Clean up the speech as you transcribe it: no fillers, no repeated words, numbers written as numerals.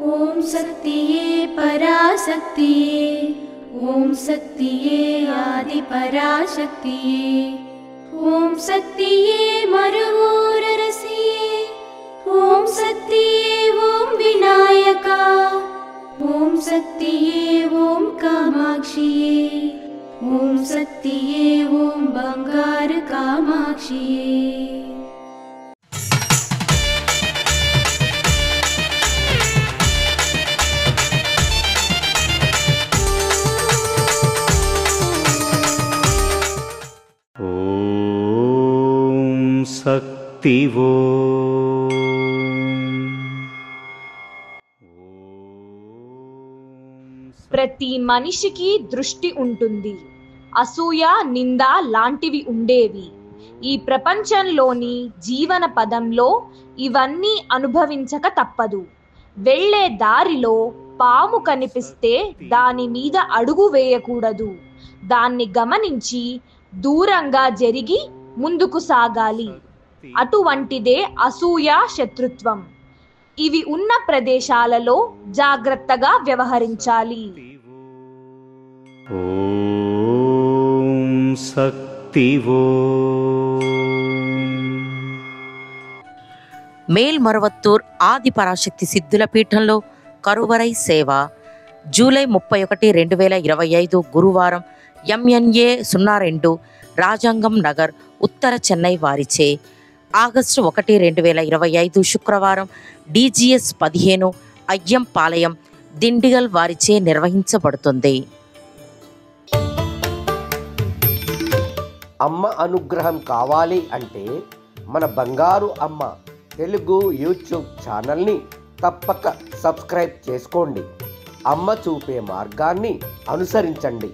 ओम शक्तिये पराशक्तिये, ओम शक्तिये आदि पराशक्तिये, ओम शक्तिये मरुवोररसिये, ओम शक्तिये ओम विनायका, ओम शक्तिये ओम कामाक्षिये, ओम शक्तिये ओम बंगार कामाक्षिये। ओम शक्ति वो ప్రతి మనిషికి దృష్టి ఉంటుంది. అసూయ, నింద లాంటివి ఉండేవి. ఈ ప్రపంచంలోని జీవన పదంలో ఇవన్నీ అనుభవించక తప్పదు. వెళ్ళే దారిలో పాము కనిపిస్తే దాని మీద అడుగు వేయకూడదు. దాన్ని గమనించి దూరంగా జరిగి ముందుకు సాగాలి. అటువంటిదే అసూయ, శత్రుత్వం. ఇవి ఉన్న ప్రదేశాలలో జాగ్రత్తగా వ్యవహరించాలి. ఓం శక్తి वो మేల్మరువత్తూర్ ఆది పరాశక్తి సిద్ధుల పీఠంలో కరువరై సేవ జూలై 31, 2025 గురువారం MNA 02 రాజాంగం నగర్, ఉత్తర చెన్నై వారిచే. ఆగస్టు 1, 2025 శుక్రవారం DGS 15 అయ్యంపాలయం, దిండిగల్ వారిచే నిర్వహించబడుతుంది. అమ్మ అనుగ్రహం కావాలి అంటే మన బంగారు అమ్మ తెలుగు యూట్యూబ్ ఛానల్ని తప్పక సబ్స్క్రైబ్ చేసుకోండి. అమ్మ చూపే మార్గాన్ని అనుసరించండి.